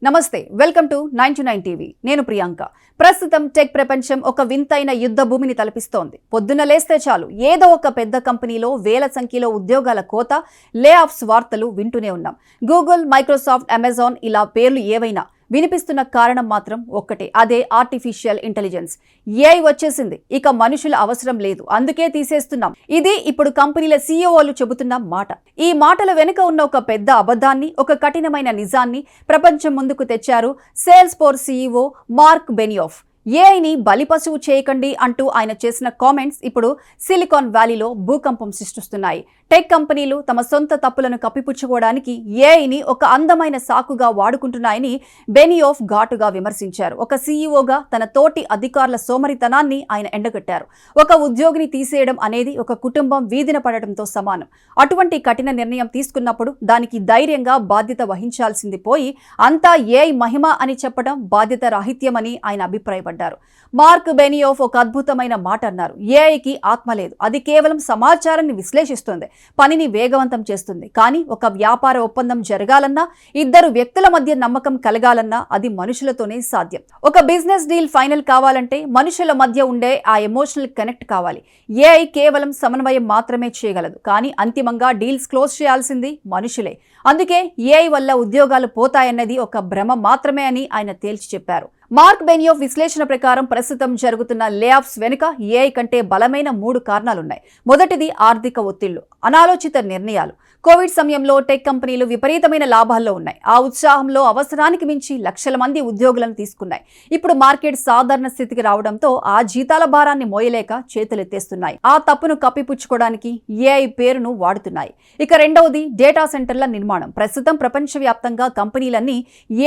నమస్తే welcome to 929 TV నేను ప్రియాంక ప్రస్తుతం టెక్ ప్రపంచం ఒక వింతైన యుద్ధ భూమిని తలపిస్తోంది పొద్దున లేస్తే చాలు ఏదో ఒక పెద్ద కంపెనీలో వేల సంఖ్యలో ఉద్యోగాల కోత లే ఆఫ్స్ వార్తలు వింటూనే ఉన్నాం గూగుల్ మైక్రోసాఫ్ట్ అమెజాన్ ఇలా పేర్లు ఏవైనా వినిపిస్తున్న కారణం మాత్రం ఒక్కటే అదే ఆర్టిఫిషియల్ ఇంటెలిజెన్స్ ఏఐ వచ్చేసింది ఇక మనుషుల అవసరం లేదు అందుకే తీసేస్తున్నాం ఇది ఇప్పుడు కంపెనీల సీఈఓలు చెబుతున్న మాట ఈ మాటల వెనుక ఉన్న ఒక పెద్ద అబద్ధాన్ని ఒక కఠినమైన నిజాన్ని ప్రపంచం ముందుకు తెచ్చారు సేల్స్ ఫోర్స్ సీఈఓ మార్క్ బెనియోఫ్ ఏఐని బలిపశువు చేయకండి అంటూ ఆయన చేసిన కామెంట్స్ ఇప్పుడు సిలికాన్ వ్యాలీలో భూకంపం సృష్టిస్తున్నాయి టెక్ కంపెనీలు తమ సొంత తప్పులను కప్పిపుచ్చుకోవడానికి ఏఐని ఒక అందమైన సాకుగా వాడుకుంటున్నాయని బెనియోఫ్ ఘాటుగా విమర్శించారు ఒక సీఈఓగా తన తోటి అధికారుల సోమరితనాన్ని ఆయన ఎండగట్టారు ఒక ఉద్యోగిని తీసేయడం అనేది ఒక కుటుంబం వీధిన పడటంతో సమానం అటువంటి కఠిన నిర్ణయం తీసుకున్నప్పుడు దానికి ధైర్యంగా బాధ్యత వహించాల్సింది పోయి అంతా ఏఐ మహిమ అని చెప్పడం బాధ్యత రాహిత్యమని ఆయన అభిప్రాయపడ్డారు మార్క్ బెనియోఫ్ ఒక అద్భుతమైన మాట అన్నారు ఏఐకి ఆత్మ లేదు అది కేవలం సమాచారాన్ని విశ్లేషిస్తుంది పనిని వేగవంతం చేస్తుంది కానీ ఒక వ్యాపార ఒప్పందం జరగాలన్నా ఇద్దరు వ్యక్తుల మధ్య నమ్మకం కలగాలన్నా అది మనుషులతోనే సాధ్యం ఒక బిజినెస్ డీల్ ఫైనల్ కావాలంటే మనుషుల మధ్య ఉండే ఆ ఎమోషనల్ కనెక్ట్ కావాలి ఏఐ కేవలం సమన్వయం మాత్రమే చేయగలదు కానీ అంతిమంగా డీల్స్ క్లోజ్ చేయాల్సింది మనుషులే అందుకే ఏఐ వల్ల ఉద్యోగాలు పోతాయన్నది ఒక భ్రమ మాత్రమే అని ఆయన తేల్చి చెప్పారు మార్క్ బెనియోఫ్ విశ్లేషణ ప్రకారం ప్రస్తుతం జరుగుతున్న లే ఆఫ్స్ వెనుక ఏఐ కంటే బలమైన 3 కారణాలున్నాయి మొదటిది ఆర్థిక ఒత్తిళ్లు అనాలోచిత నిర్ణయాలు కోవిడ్ సమయంలో టెక్ కంపెనీలు విపరీతమైన లాభాల్లో ఉన్నాయి ఆ ఉత్సాహంలో అవసరానికి మించి లక్షల మంది ఉద్యోగులను తీసుకున్నాయి ఇప్పుడు మార్కెట్ సాధారణ స్థితికి రావడంతో ఆ జీతాల భారాన్ని మోయలేక చేతులెత్తేస్తున్నాయి ఆ తప్పును కప్పిపుచ్చుకోవడానికి ఏఐ పేరును వాడుతున్నాయి ఇక రెండవది డేటా సెంటర్ల నిర్మాణం ప్రస్తుతం ప్రపంచవ్యాప్తంగా కంపెనీలన్నీ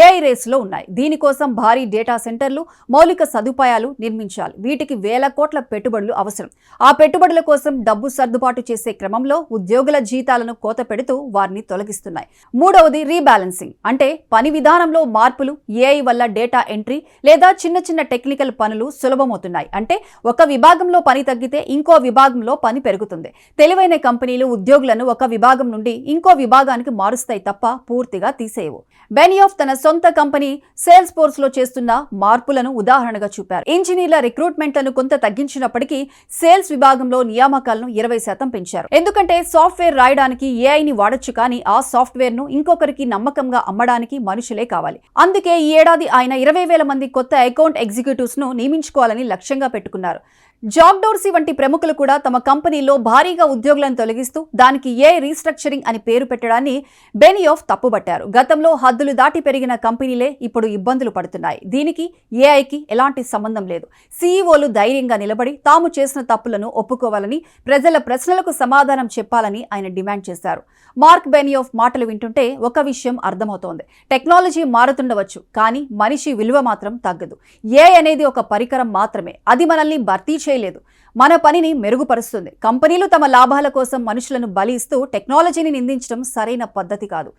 ఏఐ రేసులో ఉన్నాయి దీనికోసం భారీ డేటా సెంటర్లు మౌలిక సదుపాయాలు నిర్మించాలి వీటికి వేల కోట్ల పెట్టుబడులు అవసరం ఆ పెట్టుబడుల కోసం డబ్బు సర్దుబాటు చేసే క్రమంలో ఉద్యోగుల జీతాలను కోత పెడుతూ వారిని తొలగిస్తున్నాయి మూడవది రీబ్యాలెన్సింగ్ అంటే పని విధానంలో మార్పులు ఏఐ వల్ల డేటా ఎంట్రీ లేదా చిన్న చిన్న టెక్నికల్ పనులు సులభమవుతున్నాయి అంటే ఒక విభాగంలో పని తగ్గితే ఇంకో విభాగంలో పని పెరుగుతుంది తెలివైన కంపెనీలు ఉద్యోగులను ఒక విభాగం నుండి ఇంకో విభాగానికి మారుస్తాయి తప్ప పూర్తిగా తీసేయవు బెనియోఫ్ తన సొంత కంపెనీ సేల్స్ ఫోర్స్ లో చేస్తున్న మార్పులను ఉదాహరణగా చూపారు ఇంజనీర్ల రిక్రూట్మెంట్లను కొంత తగ్గించినప్పటికీ సేల్స్ విభాగంలో నియామకాలను 20% పెంచారు ఎందుకంటే సాఫ్ట్వేర్ రాయడానికి ఏఐని వాడొచ్చు కానీ ఆ సాఫ్ట్వేర్ ను ఇంకొకరికి నమ్మకంగా అమ్మడానికి మనుషులే కావాలి అందుకే ఈ ఏడాది ఆయన 20,000 మంది కొత్త అకౌంట్ ఎగ్జిక్యూటివ్స్ ను నియమించుకోవాలని లక్ష్యంగా పెట్టుకున్నారు జాక్ డోర్సీ వంటి ప్రముఖులు కూడా తమ కంపెనీలో భారీగా ఉద్యోగులను తొలగిస్తూ దానికి ఏఐ రీస్ట్రక్చరింగ్ అని పేరు పెట్టడాన్ని బెనియోఫ్ తప్పుబట్టారు గతంలో హద్దులు దాటి పెరిగిన కంపెనీలే ఇప్పుడు ఇబ్బందులు పడుతున్నాయి దీనికి ఏఐకి ఎలాంటి సంబంధం లేదు సీఈఓలు ధైర్యంగా నిలబడి తాము చేసిన తప్పులను ఒప్పుకోవాలని ప్రజల ప్రశ్నలకు సమాధానం చెప్పాలని ఆయన డిమాండ్ చేశారు మార్క్ బెనియోఫ్ మాటలు వింటుంటే ఒక విషయం అర్థమవుతోంది టెక్నాలజీ మారుతుండవచ్చు కానీ మనిషి విలువ మాత్రం తగ్గదు ఏఐ అనేది ఒక పరికరం మాత్రమే అది మనల్ని భర్తీ చేయలేదు మన పనిని మెరుగుపరుస్తుంది కంపెనీలు తమ లాభాల కోసం మనుషులను బలి ఇస్తూ టెక్నాలజీని నిందించడం సరైన పద్ధతి కాదు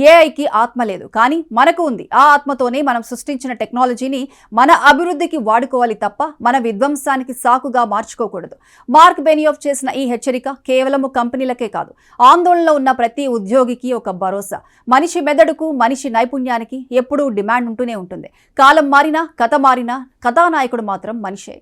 ఏఐకి ఆత్మ లేదు కానీ మనకు ఉంది ఆ ఆత్మతోనే మనం సృష్టించిన టెక్నాలజీని మన అభివృద్ధికి వాడుకోవాలి తప్ప మన విధ్వంసానికి సాకుగా మార్చుకోకూడదు మార్క్ బెనియోఫ్ చేసిన ఈ హెచ్చరిక కేవలం కంపెనీలకే కాదు ఆందోళనలో ఉన్న ప్రతి ఉద్యోగికి ఒక భరోసా మనిషి మెదడుకు మనిషి నైపుణ్యానికి ఎప్పుడూ డిమాండ్ ఉంటూనే ఉంటుంది కాలం మారినా కథ మారినా కథానాయకుడు మాత్రం మనిషే